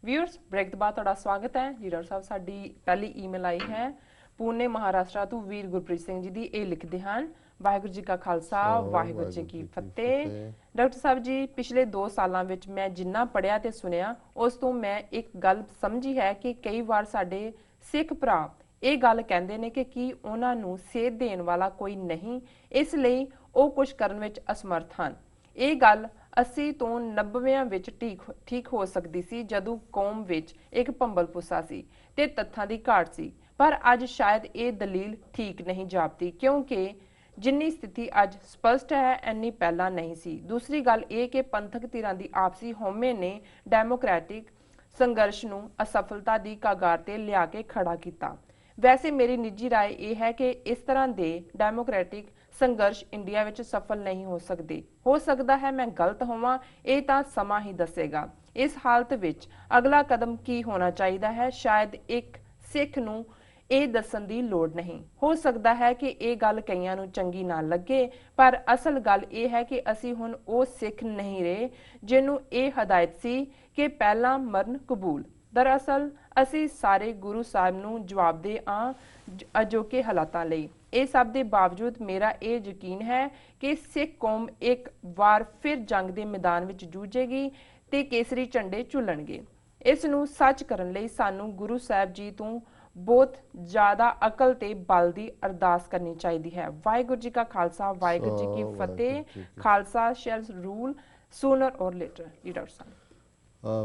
Viewers break तो बाद स्वागत है लीडर साहब। साडी पहली ईमेल आई है पुणे महाराष्ट्र तो वीर गुरप्रीत सिंह जी दी ये लिखते हैं, वाहिगुरू जी का खालसा वाहिगुरू जी की फतेह। डॉक्टर साहब जी, पिछले 2 सालों विच मैं जिन्ना पढ़िया ते सुनिया उस तो मैं एक गल समझी है कि कई बार साडे सिख भरा ਇਹ ਗੱਲ ਕਹਿੰਦੇ ਨੇ ਕਿ ਉਹਨਾਂ ਨੂੰ ਸੇਧ ਦੇਣ ਵਾਲਾ ਕੋਈ ਨਹੀਂ, ਇਸ ਲਈ ਉਹ ਕੁਝ ਕਰਨ ਵਿੱਚ ਅਸਮਰਥ ਹਨ। ਇਹ ਗੱਲ 80 ਤੋਂ 90ਵਿਆਂ ਵਿੱਚ ਠੀਕ ਹੋ ਸਕਦੀ ਸੀ ਜਦੋਂ ਕੌਮ ਵਿੱਚ ਇੱਕ ਭੰਬਲਪੁੱਸਾ ਸੀ ਤੇ ਤੱਥਾਂ ਦੀ ਘਾਟ ਸੀ, ਪਰ ਅੱਜ ਸ਼ਾਇਦ ਇਹ ਦਲੀਲ ਠੀਕ ਨਹੀਂ ਜਾਪਦੀ ਕਿਉਂਕਿ ਜਿੰਨੀ ਸਥਿਤੀ ਅੱਜ ਸਪਸ਼ਟ ਹੈ ਇੰਨੀ ਪਹਿਲਾਂ ਨਹੀਂ ਸੀ। ਦੂਸਰੀ ਗੱਲ ਇਹ ਕਿ ਪੰਥਕ ਧਿਰਾਂ ਦੀ ਆਪਸੀ ਹਉਮੈ ਨੇ ਡੈਮੋਕ੍ਰੈਟਿਕ ਸੰਘਰਸ਼ ਨੂੰ ਅਸਫਲਤਾ ਦੀ ਕਗਾਰ ਤੇ ਲਿਆ ਕੇ ਖੜਾ ਕੀਤਾ। वैसे मेरी निजी राय यह है कि इस तरह के डेमोक्रेटिक संघर्ष इंडिया विच सफल नहीं हो सकते। हो सकता है मैं गलत होवां, ये तां समा ही दसेगा। इस हालत विच अगला कदम की होना चाहिए है, शायद एक सिख नूं ਇਹ ਦੱਸਣ ਦੀ ਲੋੜ ਨਹੀਂ। ਹੋ ਸਕਦਾ ਹੈ ਕਿ ਇਹ ਗੱਲ ਕਈਆਂ ਨੂੰ ਚੰਗੀ ਨਾ ਲੱਗੇ, ਪਰ ਅਸਲ ਗੱਲ ਇਹ ਹੈ ਕਿ ਅਸੀਂ ਹੁਣ ਉਹ ਸਿੱਖ ਨਹੀਂ ਰਹੇ ਜਿਹਨੂੰ ਇਹ ਹਦਾਇਤ ਸੀ ਕਿ ਪਹਿਲਾਂ ਮਰਨ ਕਬੂਲ। दरअसल ਅਸੀਂ ਸਾਰੇ ਗੁਰੂ ਸਾਹਿਬ ਨੂੰ ਜਵਾਬਦੇ ਆਂ ਅਜੋਕੇ ਹਾਲਾਤਾਂ ਲਈ। ਇਹ ਸਭ ਦੇ ਬਾਵਜੂਦ ਮੇਰਾ ਇਹ ਯਕੀਨ ਹੈ ਕਿ ਸਿੱਖ ਕੌਮ ਇੱਕ ਵਾਰ ਫਿਰ ਜੰਗ ਦੇ ਮੈਦਾਨ ਵਿੱਚ ਜੂਝੇਗੀ ਤੇ ਕੇਸਰੀ ਝੰਡੇ ਝੁੱਲਣਗੇ। ਇਸ ਨੂੰ ਸੱਚ ਕਰਨ ਲਈ ਸਾਨੂੰ ਗੁਰੂ ਸਾਹਿਬ ਜੀ ਤੋਂ ਬਹੁਤ ਜ਼ਿਆਦਾ ਅਕਲ ਤੇ ਬਲ ਦੀ ਅਰਦਾਸ ਕਰਨੀ ਚਾਹੀਦੀ ਹੈ। ਵਾਹਿਗੁਰੂ ਜੀ ਕਾ ਖਾਲਸਾ ਵਾਹਿਗੁਰੂ ਜੀ ਕੀ ਫਤਿਹ। ਖਾਲਸਾ ਸ਼ੈਲ ਰੂਲ ਸੂਨਰ ਔਰ ਲੇਟਰ। ਲੀਡਰ ਸਾਹਿਬ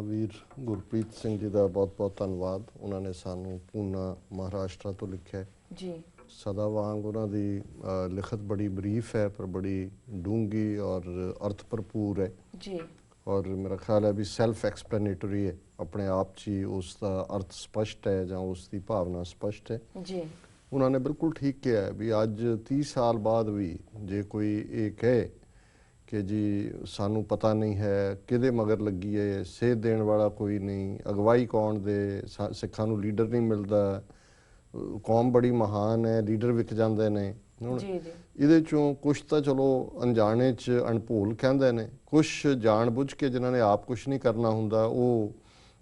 ਵੀਰ ਗੁਰਪ੍ਰੀਤ ਸਿੰਘ ਜੀ ਦਾ ਬਹੁਤ ਬਹੁਤ ਧੰਨਵਾਦ। ਉਹਨਾਂ ਨੇ ਸਾਨੂੰ ਪੂਨਾ ਮਹਾਰਾਸ਼ਟਰ ਤੋਂ ਲਿਖਿਆ ਜੀ। ਸਦਾ ਵਾਂਗ ਉਹਨਾਂ ਦੀ ਲਿਖਤ ਬੜੀ ਬਰੀਫ ਹੈ ਪਰ ਬੜੀ ਡੂੰਗੀ ਔਰ ਅਰਥ ਭਰਪੂਰ ਹੈ ਜੀ। ਔਰ ਮੇਰਾ ਖਿਆਲ ਹੈ ਵੀ ਸੈਲਫ ਐਕਸਪਲੇਨੇਟਰੀ ਹੈ, ਆਪਣੇ ਆਪ 'ਚ ਹੀ ਉਸ ਦਾ ਅਰਥ ਸਪਸ਼ਟ ਹੈ ਜਾਂ ਉਸ ਦੀ ਭਾਵਨਾ ਸਪਸ਼ਟ ਹੈ ਜੀ। ਉਹਨਾਂ ਨੇ ਬਿਲਕੁਲ ਠੀਕ ਕਿਹਾ ਹੈ ਵੀ ਅੱਜ 30 ਸਾਲ ਬਾਅਦ ਵੀ ਜੇ ਕੋਈ ਇਹ ਕਹੇ ਕਿ ਜੀ ਸਾਨੂੰ ਪਤਾ ਨਹੀਂ ਹੈ ਕਿਹਦੇ ਮਗਰ ਲੱਗੀ ਹੈ, ਸੇਧ ਦੇਣ ਵਾਲਾ ਕੋਈ ਨਹੀਂ, ਅਗਵਾਈ ਕੌਣ ਦੇ, ਸਿੱਖਾਂ ਨੂੰ ਲੀਡਰ ਨਹੀਂ ਮਿਲਦਾ, ਕੌਮ ਬੜੀ ਮਹਾਨ ਹੈ, ਲੀਡਰ ਵਿਕ ਜਾਂਦੇ ਨੇ। ਹੁਣ ਇਹਦੇ ਚੋਂ ਕੁਛ ਤਾਂ ਚਲੋ ਅਣਜਾਣੇ 'ਚ ਅਣਭੂਲ ਕਹਿੰਦੇ ਨੇ, ਕੁਛ ਜਾਣ ਬੁੱਝ ਕੇ ਜਿਨ੍ਹਾਂ ਨੇ ਆਪ ਕੁਛ ਨਹੀਂ ਕਰਨਾ ਹੁੰਦਾ ਉਹ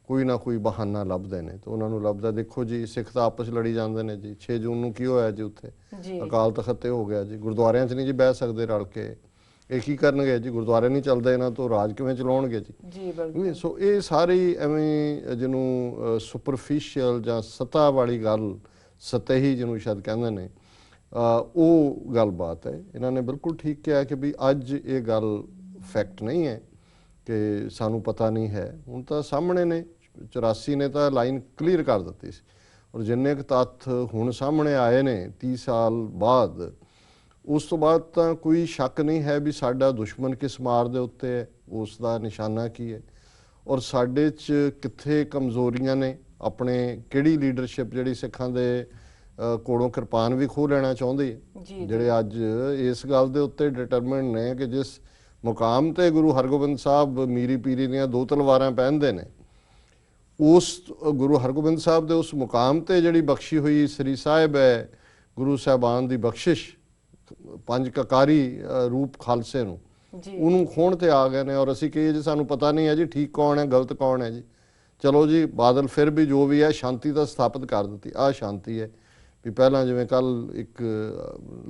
ਕੋਈ ਨਾ ਕੋਈ ਬਹਾਨਾ ਲੱਭਦੇ ਨੇ। ਤਾਂ ਉਹਨਾਂ ਨੂੰ ਲੱਭਦਾ, ਦੇਖੋ ਜੀ ਸਿੱਖ ਤਾਂ ਆਪਸ ਲੜੀ ਜਾਂਦੇ ਨੇ ਜੀ, 6 ਜੂਨ ਨੂੰ ਕੀ ਹੋਇਆ ਜੀ ਉੱਥੇ ਅਕਾਲ ਤਖਤ ਤੇ ਹੋ ਗਿਆ ਜੀ, ਗੁਰਦੁਆਰਿਆਂ 'ਚ ਨਹੀਂ ਜੀ ਬਹਿ ਸਕਦੇ ਰਲ ਕੇ, ਇਹ ਕੀ ਕਰਨਗੇ ਜੀ, ਗੁਰਦੁਆਰੇ ਨਹੀਂ ਚੱਲਦੇ ਇਹਨਾਂ ਤੋਂ ਰਾਜ ਕਿਵੇਂ ਚਲਾਉਣਗੇ ਜੀ। ਸੋ ਇਹ ਸਾਰੀ ਐਵੇਂ ਜਿਹਨੂੰ ਸੁਪਰਫਿਸ਼ੀਅਲ ਜਾਂ ਸਤ੍ਹਾ ਵਾਲੀ ਗੱਲ, ਸਤਹੀ ਜਿਹਨੂੰ ਸ਼ਾਇਦ ਕਹਿੰਦੇ ਨੇ, ਉਹ ਗੱਲਬਾਤ ਹੈ। ਇਹਨਾਂ ਨੇ ਬਿਲਕੁਲ ਠੀਕ ਕਿਹਾ ਕਿ ਵੀ ਅੱਜ ਇਹ ਗੱਲ ਫੈਕਟ ਨਹੀਂ ਹੈ ਕਿ ਸਾਨੂੰ ਪਤਾ ਨਹੀਂ ਹੈ। ਹੁਣ ਤਾਂ ਸਾਹਮਣੇ ਨੇ, 84 ਨੇ ਤਾਂ ਲਾਈਨ ਕਲੀਅਰ ਕਰ ਦਿੱਤੀ ਸੀ ਔਰ ਜਿੰਨੇ ਕੁ ਤੱਥ ਹੁਣ ਸਾਹਮਣੇ ਆਏ ਨੇ 30 ਸਾਲ ਬਾਅਦ, ਉਸ ਤੋਂ ਬਾਅਦ ਤਾਂ ਕੋਈ ਸ਼ੱਕ ਨਹੀਂ ਹੈ ਵੀ ਸਾਡਾ ਦੁਸ਼ਮਣ ਕਿਸ ਮਾਰ ਦੇ ਉੱਤੇ ਹੈ, ਉਸ ਦਾ ਨਿਸ਼ਾਨਾ ਕੀ ਹੈ ਔਰ ਸਾਡੇ 'ਚ ਕਿੱਥੇ ਕਮਜ਼ੋਰੀਆਂ ਨੇ, ਆਪਣੇ ਕਿਹੜੀ ਲੀਡਰਸ਼ਿਪ ਜਿਹੜੀ ਸਿੱਖਾਂ ਦੇ ਕੋਲੋਂ ਕਿਰਪਾਨ ਵੀ ਖੋਹ ਲੈਣਾ ਚਾਹੁੰਦੀ ਹੈ, ਜਿਹੜੇ ਅੱਜ ਇਸ ਗੱਲ ਦੇ ਉੱਤੇ ਡਿਟਰਮਿਨਡ ਨੇ ਕਿ ਜਿਸ ਮੁਕਾਮ ਤੇ ਗੁਰੂ ਹਰਗੋਬਿੰਦ ਸਾਹਿਬ ਮੀਰੀ ਪੀਰੀ ਦੀਆਂ 2 ਤਲਵਾਰਾਂ ਪਹਿਨਦੇ ਨੇ, ਉਸ ਗੁਰੂ ਹਰਗੋਬਿੰਦ ਸਾਹਿਬ ਦੇ ਉਸ ਮੁਕਾਮ ਤੇ ਜਿਹੜੀ ਬਖਸ਼ੀ ਹੋਈ ਸ੍ਰੀ ਸਾਹਿਬ ਹੈ, ਗੁਰੂ ਸਾਹਿਬਾਨ ਦੀ ਬਖਸ਼ਿਸ਼ 5 ਕਕਾਰੀ ਰੂਪ ਖਾਲਸੇ ਨੂੰ, ਉਹਨੂੰ ਖੋਣ ਤੇ ਆ ਗਏ ਨੇ। ਔਰ ਅਸੀਂ ਕਹੀਏ ਜੀ ਸਾਨੂੰ ਪਤਾ ਨਹੀਂ ਹੈ ਜੀ ਠੀਕ ਕੌਣ ਹੈ ਗਲਤ ਕੌਣ ਹੈ ਜੀ। ਚਲੋ ਜੀ ਬਾਦਲ ਫਿਰ ਵੀ ਜੋ ਵੀ ਹੈ ਸ਼ਾਂਤੀ ਤਾਂ ਸਥਾਪਿਤ ਕਰ ਦਿੱਤੀ। ਆਹ ਸ਼ਾਂਤੀ ਹੈ ਵੀ ਪਹਿਲਾਂ ਜਿਵੇਂ ਕੱਲ ਇੱਕ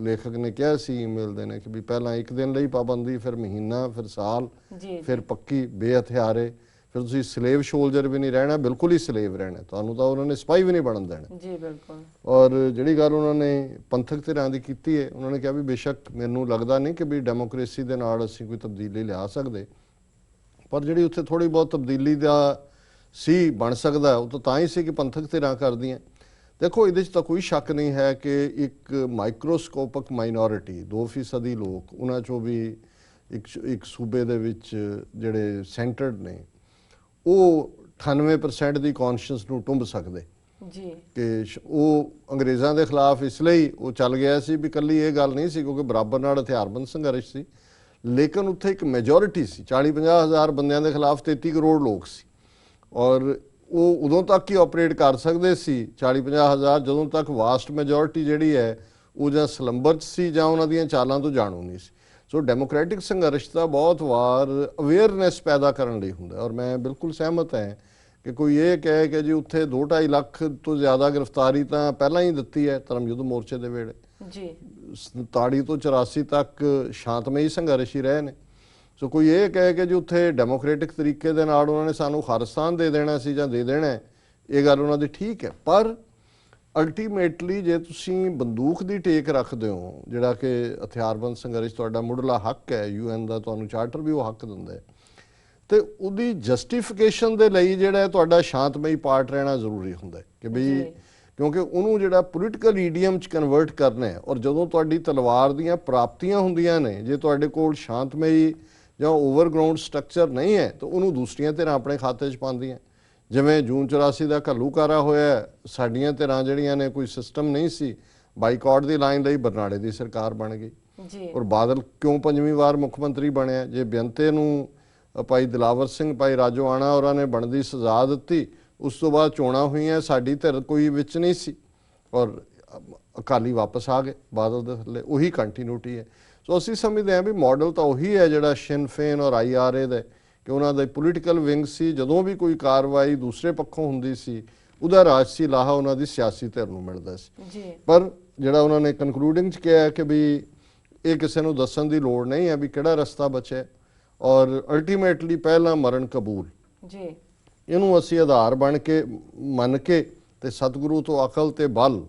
ਲੇਖਕ ਨੇ ਕਿਹਾ ਸੀ ਈਮੇਲ ਦੇ ਨੇ ਕਿ ਵੀ ਪਹਿਲਾਂ 1 ਦਿਨ ਲਈ ਪਾਬੰਦੀ, ਫਿਰ ਮਹੀਨਾ, ਫਿਰ ਸਾਲ, ਫਿਰ ਪੱਕੀ ਬੇਹਥਿਆਰੇ, ਫਿਰ ਤੁਸੀਂ ਸਲੇਵ ਸ਼ੋਲਜਰ ਵੀ ਨਹੀਂ ਰਹਿਣਾ, ਬਿਲਕੁਲ ਹੀ ਸਲੇਵ ਰਹਿਣਾ, ਤੁਹਾਨੂੰ ਤਾਂ ਉਹਨਾਂ ਨੇ ਸਿਪਾਹੀ ਵੀ ਨਹੀਂ ਬਣਨ ਦੇਣਾ ਜੀ। ਬਿਲਕੁਲ। ਔਰ ਜਿਹੜੀ ਗੱਲ ਉਹਨਾਂ ਨੇ ਪੰਥਕ ਧਿਰਾਂ ਦੀ ਕੀਤੀ ਹੈ, ਉਹਨਾਂ ਨੇ ਕਿਹਾ ਵੀ ਬੇਸ਼ੱਕ ਮੈਨੂੰ ਲੱਗਦਾ ਨਹੀਂ ਕਿ ਵੀ ਡੈਮੋਕ੍ਰੇਸੀ ਦੇ ਨਾਲ ਅਸੀਂ ਕੋਈ ਤਬਦੀਲੀ ਲਿਆ ਸਕਦੇ, ਪਰ ਜਿਹੜੀ ਉੱਥੇ ਥੋੜ੍ਹੀ ਬਹੁਤ ਤਬਦੀਲੀ ਦਾ ਸੀ ਬਣ ਸਕਦਾ ਉਹ ਤਾਂ ਹੀ ਸੀ ਕਿ ਪੰਥਕ ਧਿਰਾਂ ਕਰਦੀਆਂ। ਦੇਖੋ ਇਹਦੇ 'ਚ ਤਾਂ ਕੋਈ ਸ਼ੱਕ ਨਹੀਂ ਹੈ ਕਿ ਇੱਕ ਮਾਈਕਰੋਸਕੋਪਿਕ ਮਾਈਨੋਰਿਟੀ 2% ਲੋਕ, ਉਹਨਾਂ 'ਚੋਂ ਵੀ ਇੱਕ ਸੂਬੇ ਦੇ ਵਿੱਚ ਜਿਹੜੇ ਸੈਂਟਰਡ ਨੇ ਉਹ 98% ਦੀ ਕੌਨਸ਼ੀਅਸ ਨੂੰ ਟੁੰਬ ਸਕਦੇ ਜੀ ਕਿ ਉਹ ਅੰਗਰੇਜ਼ਾਂ ਦੇ ਖਿਲਾਫ ਇਸ ਲਈ ਉਹ ਚੱਲ ਗਿਆ ਸੀ ਵੀ ਇਕੱਲੀ ਇਹ ਗੱਲ ਨਹੀਂ ਸੀ ਕਿਉਂਕਿ ਬਰਾਬਰ ਨਾਲ ਹਥਿਆਰਬੰਦ ਸੰਘਰਸ਼ ਸੀ, ਲੇਕਿਨ ਉੱਥੇ ਇੱਕ ਮੈਜੋਰਿਟੀ ਸੀ, 40-50 ਹਜ਼ਾਰ ਬੰਦਿਆਂ ਦੇ ਖਿਲਾਫ 33 ਕਰੋੜ ਲੋਕ ਸੀ ਔਰ ਉਹ ਉਦੋਂ ਤੱਕ ਹੀ ਆਪਰੇਟ ਕਰ ਸਕਦੇ ਸੀ 40-50 ਹਜ਼ਾਰ ਜਦੋਂ ਤੱਕ ਵਾਸਟ ਮੈਜੋਰਿਟੀ ਜਿਹੜੀ ਹੈ ਉਹ ਜਾਂ ਸਲੰਬਰ 'ਚ ਸੀ ਜਾਂ ਉਹਨਾਂ ਦੀਆਂ ਚਾਲਾਂ ਤੋਂ ਜਾਣੂ ਨਹੀਂ ਸੀ। ਸੋ ਡੈਮੋਕ੍ਰੈਟਿਕ ਸੰਘਰਸ਼ ਦਾ ਬਹੁਤ ਵਾਰ ਅਵੇਅਰਨੈਸ ਪੈਦਾ ਕਰਨ ਲਈ ਹੁੰਦਾ ਔਰ ਮੈਂ ਬਿਲਕੁਲ ਸਹਿਮਤ ਹਾਂ ਕਿ ਕੋਈ ਇਹ ਕਹੇ ਕਿ ਜੀ ਉੱਥੇ 2-2.5 ਲੱਖ ਤੋਂ ਜ਼ਿਆਦਾ ਗ੍ਰਿਫਤਾਰੀ ਤਾਂ ਪਹਿਲਾਂ ਹੀ ਦਿੱਤੀ ਹੈ ਧਰਮ ਯੁੱਧ ਮੋਰਚੇ ਦੇ ਵੇਲੇ ਜੀ 47 ਤੋਂ 84 ਤੱਕ ਸ਼ਾਂਤਮਈ ਸੰਘਰਸ਼ ਹੀ ਰਹੇ ਨੇ। ਸੋ ਕੋਈ ਇਹ ਕਹੇ ਕਿ ਜੀ ਉੱਥੇ ਡੈਮੋਕ੍ਰੈਟਿਕ ਤਰੀਕੇ ਦੇ ਨਾਲ ਉਹਨਾਂ ਨੇ ਸਾਨੂੰ ਖਾਲਿਸਤਾਨ ਦੇ ਦੇਣਾ ਸੀ ਜਾਂ ਦੇ ਦੇਣਾ ਹੈ, ਇਹ ਗੱਲ ਉਹਨਾਂ ਦੀ ਠੀਕ ਹੈ, ਪਰ ਅਲਟੀਮੇਟਲੀ ਜੇ ਤੁਸੀਂ ਬੰਦੂਕ ਦੀ ਟੇਕ ਰੱਖਦੇ ਹੋ, ਜਿਹੜਾ ਕਿ ਹਥਿਆਰਬੰਦ ਸੰਘਰਸ਼ ਤੁਹਾਡਾ ਮੁੱਢਲਾ ਹੱਕ ਹੈ, UN ਦਾ ਤੁਹਾਨੂੰ ਚਾਰਟਰ ਵੀ ਉਹ ਹੱਕ ਦਿੰਦਾ ਹੈ, ਤੇ ਉਹਦੀ ਜਸਟੀਫਿਕੇਸ਼ਨ ਦੇ ਲਈ ਜਿਹੜਾ ਤੁਹਾਡਾ ਸ਼ਾਂਤਮਈ ਪਾਰਟ ਰਹਿਣਾ ਜ਼ਰੂਰੀ ਹੁੰਦਾ ਹੈ ਕਿ ਵੀ ਕਿਉਂਕਿ ਉਹਨੂੰ ਜਿਹੜਾ ਪੋਲੀਟੀਕਲ ਈਡੀਅਮ ਚ ਕਨਵਰਟ ਕਰਨਾ ਹੈ। ਔਰ ਜਦੋਂ ਤੁਹਾਡੀ ਤਲਵਾਰ ਦੀਆਂ ਪ੍ਰਾਪਤੀਆਂ ਹੁੰਦੀਆਂ ਨੇ, ਜੇ ਤੁਹਾਡੇ ਕੋਲ ਸ਼ਾਂਤਮਈ ਜਾਂ ਓਵਰਗਰਾਉਂਡ ਸਟਰਕਚਰ ਨਹੀਂ ਹੈ ਤਾਂ ਉਹਨੂੰ ਦੂਸਰੀਆਂ ਧਿਰਾਂ ਆਪਣੇ ਖਾਤੇ 'ਚ ਪਾਉਂਦੀਆਂ। ਜਿਵੇਂ ਜੂਨ 84 ਦਾ ਘੱਲੂਕਾਰਾ ਹੋਇਆ, ਸਾਡੀਆਂ ਧਿਰਾਂ ਜਿਹੜੀਆਂ ਨੇ ਕੋਈ ਸਿਸਟਮ ਨਹੀਂ ਸੀ, ਬਾਈਕਾਟ ਦੀ ਲਾਈਨ ਲਈ ਬਰਨਾਲੇ ਦੀ ਸਰਕਾਰ ਬਣ ਗਈ ਜੀ। ਔਰ ਬਾਦਲ ਕਿਉਂ 5ਵੀਂ ਵਾਰ ਮੁੱਖ ਮੰਤਰੀ ਬਣਿਆ? ਜੇ ਬੇਅੰਤੇ ਨੂੰ ਭਾਈ ਦਿਲਾਵਰ ਸਿੰਘ, ਭਾਈ ਰਾਜੋਆਣਾ ਉਹਨਾਂ ਨੇ ਬਣਦੀ ਸਜ਼ਾ ਦਿੱਤੀ, ਉਸ ਤੋਂ ਬਾਅਦ ਚੋਣਾਂ ਹੋਈਆਂ, ਸਾਡੀ ਧਿਰ ਕੋਈ ਵਿੱਚ ਨਹੀਂ ਸੀ ਔਰ ਅਕਾਲੀ ਵਾਪਸ ਆ ਗਏ ਬਾਦਲ ਦੇ ਥੱਲੇ, ਉਹੀ ਕੰਟੀਨਿਊਟੀ ਹੈ। ਸੋ ਅਸੀਂ ਸਮਝਦੇ ਹਾਂ ਵੀ ਮਾਡਲ ਤਾਂ ਉਹੀ ਹੈ ਜਿਹੜਾ ਸ਼ਿਨ ਫੇਨ ਔਰ IRA ਦਾ, ਕਿ ਉਹਨਾਂ ਦਾ ਪੋਲੀਟੀਕਲ ਵਿੰਗ ਸੀ, ਜਦੋਂ ਵੀ ਕੋਈ ਕਾਰਵਾਈ ਦੂਸਰੇ ਪੱਖੋਂ ਹੁੰਦੀ ਸੀ ਉਹਦਾ ਰਾਜਸੀ ਲਾਹਾ ਉਹਨਾਂ ਦੀ ਸਿਆਸੀ ਧਿਰ ਨੂੰ ਮਿਲਦਾ ਸੀ। ਪਰ ਜਿਹੜਾ ਉਹਨਾਂ ਨੇ ਕਨਕਲੂਡਿੰਗ 'ਚ ਕਿਹਾ ਕਿ ਵੀ ਇਹ ਕਿਸੇ ਨੂੰ ਦੱਸਣ ਦੀ ਲੋੜ ਨਹੀਂ ਹੈ ਵੀ ਕਿਹੜਾ ਰਸਤਾ ਬਚਿਆ, ਔਰ ਅਲਟੀਮੇਟਲੀ ਪਹਿਲਾਂ ਮਰਨ ਕਬੂਲ ਜੀ, ਇਹਨੂੰ ਅਸੀਂ ਆਧਾਰ ਬਣ ਕੇ ਮੰਨ ਕੇ ਤੇ ਸਤਿਗੁਰੂ ਤੋਂ ਅਕਲ ਤੇ ਬਲ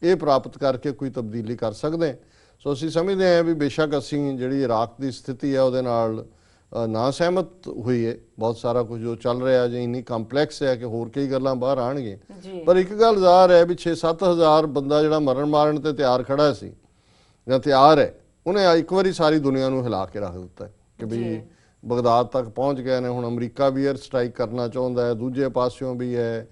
ਇਹ ਪ੍ਰਾਪਤ ਕਰਕੇ ਕੋਈ ਤਬਦੀਲੀ ਕਰ ਸਕਦੇ ਹਾਂ। ਸੋ ਅਸੀਂ ਸਮਝਦੇ ਹਾਂ ਵੀ ਬੇਸ਼ੱਕ ਅਸੀਂ ਜਿਹੜੀ ਇਰਾਕ ਦੀ ਸਥਿਤੀ ਹੈ ਉਹਦੇ ਨਾਲ ਨਾ ਸਹਿਮਤ ਹੋਈਏ, ਬਹੁਤ ਸਾਰਾ ਕੁਝ ਜੋ ਚੱਲ ਰਿਹਾ ਜੇ ਇੰਨੀ ਕੰਪਲੈਕਸ ਹੈ ਕਿ ਹੋਰ ਕਈ ਗੱਲਾਂ ਬਾਹਰ ਆਉਣਗੀਆਂ, ਪਰ ਇੱਕ ਗੱਲ ਜ਼ਾਹਰ ਹੈ ਵੀ 6-7 ਹਜ਼ਾਰ ਬੰਦਾ ਜਿਹੜਾ ਮਾਰਨ ਤੇ ਤਿਆਰ ਖੜਾ ਸੀ ਜਾਂ ਤਿਆਰ ਹੈ, ਉਹਨੇ ਇੱਕ ਵਾਰੀ ਸਾਰੀ ਦੁਨੀਆ ਨੂੰ ਹਿਲਾ ਕੇ ਰੱਖ ਦਿੱਤਾ ਕਿ ਵੀ ਬਗਦਾਦ ਤੱਕ ਪਹੁੰਚ ਗਏ ਨੇ। ਹੁਣ ਅਮਰੀਕਾ ਵੀ 에ਅਰ ਸਟ੍ਰਾਈਕ ਕਰਨਾ ਚਾਹੁੰਦਾ ਹੈ, ਦੂਜੇ ਪਾਸਿਓਂ ਵੀ ਹੈ।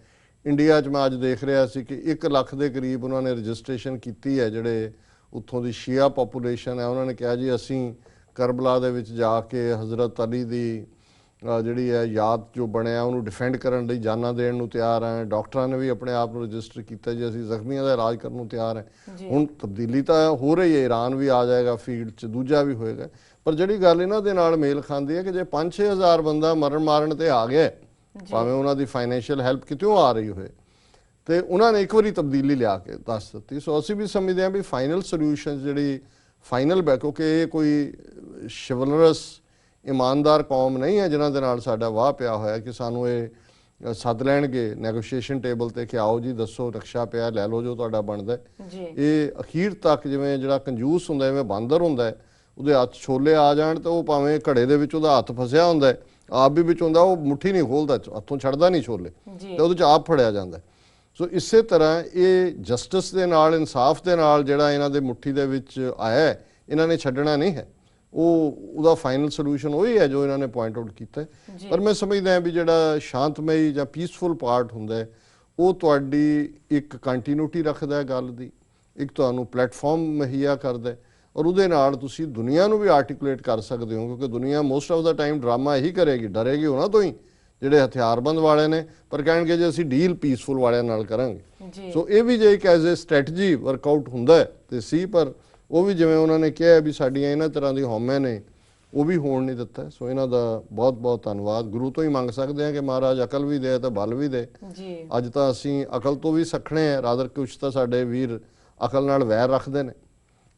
ਇੰਡੀਆ 'ਚ ਮੈਂ ਅੱਜ ਦੇਖ ਰਿਹਾ ਸੀ ਕਿ 1 ਲੱਖ ਦੇ ਕਰੀਬ ਉਹਨਾਂ ਨੇ ਰਜਿਸਟ੍ਰੇਸ਼ਨ ਕੀਤੀ ਹੈ, ਜਿਹੜੇ ਉੱਥੋਂ ਦੀ ਸ਼ੀਆ ਪਾਪੂਲੇਸ਼ਨ ਹੈ। ਉਹਨਾਂ ਨੇ ਕਿਹਾ ਜੀ ਅਸੀਂ ਕਰਬਲਾ ਦੇ ਵਿੱਚ ਜਾ ਕੇ ਹਜ਼ਰਤ ਅਲੀ ਦੀ ਜਿਹੜੀ ਹੈ ਯਾਦ ਜੋ ਬਣਿਆ ਉਹਨੂੰ ਡਿਫੈਂਡ ਕਰਨ ਲਈ ਜਾਨਾਂ ਦੇਣ ਨੂੰ ਤਿਆਰ ਹੈ। ਡਾਕਟਰਾਂ ਨੇ ਵੀ ਆਪਣੇ ਆਪ ਨੂੰ ਰਜਿਸਟਰ ਕੀਤਾ ਜੀ ਅਸੀਂ ਜ਼ਖਮੀਆਂ ਦਾ ਇਲਾਜ ਕਰਨ ਨੂੰ ਤਿਆਰ ਹੈ। ਹੁਣ ਤਬਦੀਲੀ ਤਾਂ ਹੋ ਰਹੀ ਹੈ, ਈਰਾਨ ਵੀ ਆ ਜਾਏਗਾ ਫੀਲਡ 'ਚ, ਦੂਜਾ ਵੀ ਹੋਏਗਾ, ਪਰ ਜਿਹੜੀ ਗੱਲ ਇਹਨਾਂ ਦੇ ਨਾਲ ਮੇਲ ਖਾਂਦੀ ਹੈ ਕਿ ਜੇ 5-6 ਹਜ਼ਾਰ ਬੰਦਾ ਮਾਰਨ ਤੇ ਆ ਗਿਆ, ਭਾਵੇਂ ਉਹਨਾਂ ਦੀ ਫਾਈਨੈਂਸ਼ੀਅਲ ਹੈਲਪ ਕਿਤੋਂ ਆ ਰਹੀ ਹੋਏ, ਤੇ ਉਹਨਾਂ ਨੇ ਇੱਕ ਵਾਰੀ ਤਬਦੀਲੀ ਲਿਆ ਕੇ ਦੱਸ ਦਿੱਤੀ। ਸੋ ਅਸੀਂ ਵੀ ਸਮਝਦੇ ਹਾਂ ਵੀ ਫਾਈਨਲ ਸੋਲਿਊਸ਼ਨ ਜਿਹੜੀ ਫਾਈਨਲ ਕਿਉਂਕਿ ਇਹ ਕੋਈ ਸ਼ਿਵਲਰਸ ਇਮਾਨਦਾਰ ਕੌਮ ਨਹੀਂ ਹੈ ਜਿਨ੍ਹਾਂ ਦੇ ਨਾਲ ਸਾਡਾ ਵਾਹ ਪਿਆ ਹੋਇਆ ਕਿ ਸਾਨੂੰ ਇਹ ਸੱਦ ਲੈਣਗੇ ਨੈਗੋਸ਼ੀਏਸ਼ਨ ਟੇਬਲ ਤੇ ਕਿ ਆਓ ਜੀ ਦੱਸੋ ਨਕਸ਼ਾ ਪਿਆ ਲੈ ਲਓ ਜੋ ਤੁਹਾਡਾ ਬਣਦਾ। ਇਹ ਅਖੀਰ ਤੱਕ ਜਿਵੇਂ ਜਿਹੜਾ ਕੰਜੂਸ ਹੁੰਦਾ, ਜਿਵੇਂ ਬਾਂਦਰ ਹੁੰਦਾ, ਉਹਦੇ ਹੱਥ ਛੋਲੇ ਆ ਜਾਣ ਤਾਂ ਉਹ ਭਾਵੇਂ ਘੜੇ ਦੇ ਵਿੱਚ ਉਹਦਾ ਹੱਥ ਫਸਿਆ ਹੁੰਦਾ, ਆਪ ਵੀ ਵਿੱਚ ਹੁੰਦਾ, ਉਹ ਮੁੱਠੀ ਨਹੀਂ ਖੋਲਦਾ, ਹੱਥੋਂ ਛੱਡਦਾ ਨਹੀਂ ਛੋਲੇ, ਤੇ ਉਹਦੇ 'ਚ ਆਪ ਫੜਿਆ ਜਾਂਦਾ। ਸੋ ਇਸੇ ਤਰ੍ਹਾਂ ਇਹ ਜਸਟਿਸ ਦੇ ਨਾਲ, ਇਨਸਾਫ ਦੇ ਨਾਲ ਜਿਹੜਾ ਇਹਨਾਂ ਦੇ ਮੁੱਠੀ ਦੇ ਵਿੱਚ ਆਇਆ, ਇਹਨਾਂ ਨੇ ਛੱਡਣਾ ਨਹੀਂ ਹੈ। ਉਹਦਾ ਫਾਈਨਲ ਸੋਲੂਸ਼ਨ ਉਹੀ ਹੈ ਜੋ ਇਹਨਾਂ ਨੇ ਪੁਆਇੰਟ ਆਊਟ ਕੀਤਾ। ਪਰ ਮੈਂ ਸਮਝਦਾ ਵੀ ਜਿਹੜਾ ਸ਼ਾਂਤਮਈ ਜਾਂ ਪੀਸਫੁਲ ਪਾਰਟ ਹੁੰਦਾ ਉਹ ਤੁਹਾਡੀ ਇੱਕ ਕੰਟੀਨਿਊਟੀ ਰੱਖਦਾ ਹੈ ਗੱਲ ਦੀ, ਇੱਕ ਤੁਹਾਨੂੰ ਪਲੇਟਫਾਰਮ ਮੁਹੱਈਆ ਕਰਦਾ, ਔਰ ਉਹਦੇ ਨਾਲ ਤੁਸੀਂ ਦੁਨੀਆ ਨੂੰ ਵੀ ਆਰਟੀਕੂਲੇਟ ਕਰ ਸਕਦੇ ਹੋ, ਕਿਉਂਕਿ ਦੁਨੀਆ most of the time drama ਇਹੀ ਕਰੇਗੀ, ਡਰੇਗੀ ਉਹਨਾਂ ਤੋਂ ਹੀ ਜਿਹੜੇ ਹਥਿਆਰਬੰਦ ਵਾਲੇ ਨੇ, ਪਰ ਕਹਿਣਗੇ ਜੇ ਅਸੀਂ ਡੀਲ ਪੀਸਫੁਲ ਵਾਲਿਆਂ ਨਾਲ ਕਰਾਂਗੇ। ਸੋ ਇਹ ਵੀ ਜੇ ਇੱਕ ਐਜ਼ ਏ ਸਟ੍ਰੈਟਜੀ ਵਰਕਆਊਟ ਹੁੰਦਾ ਤੇ ਸੀ, ਪਰ ਉਹ ਵੀ ਜਿਵੇਂ ਉਹਨਾਂ ਨੇ ਕਿਹਾ ਵੀ ਸਾਡੀਆਂ ਇਹਨਾਂ ਤਰ੍ਹਾਂ ਦੀ ਹਉਮੈ ਨੇ ਉਹ ਵੀ ਹੋਣ ਨਹੀਂ ਦਿੱਤਾ। ਸੋ ਇਹਨਾਂ ਦਾ ਬਹੁਤ ਬਹੁਤ ਧੰਨਵਾਦ। ਗੁਰੂ ਤੋਂ ਹੀ ਮੰਗ ਸਕਦੇ ਹਾਂ ਕਿ ਮਹਾਰਾਜ ਅਕਲ ਵੀ ਦੇ ਤੇ ਬਲ ਵੀ ਦੇ। ਅੱਜ ਤਾਂ ਅਸੀਂ ਅਕਲ ਤੋਂ ਵੀ ਸਖਣੇ ਆ, ਰਾਦਰ ਕੁਛ ਤਾਂ ਸਾਡੇ ਵੀਰ ਅਕਲ ਨਾਲ ਵੈਰ ਰੱਖਦੇ ਨੇ,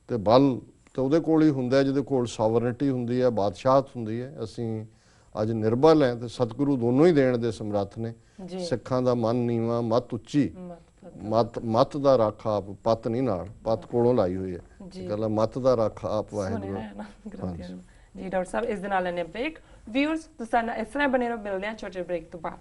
ਤੇ ਬਲ ਤਾਂ ਉਹਦੇ ਕੋਲ ਹੀ ਹੁੰਦਾ ਜਿਹਦੇ ਕੋਲ ਸੋਵਰਨਿਟੀ ਹੁੰਦੀ ਹੈ, ਬਾਦਸ਼ਾਹਤ ਹੁੰਦੀ ਹੈ। ਅਸੀਂ ਅੱਜ ਨਿਰਬਲ ਹੈ ਤੇ ਸਤਿਗੁਰੂ ਦੋਨੋਂ ਹੀ ਦੇਣ ਦੇ ਸਮਰੱਥ ਨੇ। ਸਿੱਖਾਂ ਦਾ ਮਨ ਨੀਵਾਂ, ਮਤ ਉੱਚੀ, ਮਤ ਦਾ ਰੱਖ ਆਪ, ਪੱਤ ਨਹੀਂ ਨਾਲ, ਪੱਤ ਕੋਲੋਂ ਲਾਈ ਹੋਈ ਹੈ, ਗੱਲ ਮਤ ਦਾ ਰੱਖ ਆਪ ਵਾਹਿਗੁਰੂ। ਜੀ ਡਾਕਟਰ ਸਾਹਿਬ, ਇਸ ਦੇ ਨਾਲ ਨੇ ਬ੍ਰੇਕ। ਵਿਊਅਰਸ ਤੁਸੀਂ ਇਸ ਤਰ੍ਹਾਂ ਬਣੇ ਰਹੋ, ਮਿਲਦੇ ਹਾਂ ਛੋਟੇ ਬ੍ਰੇਕ ਤੋਂ ਬਾਅਦ।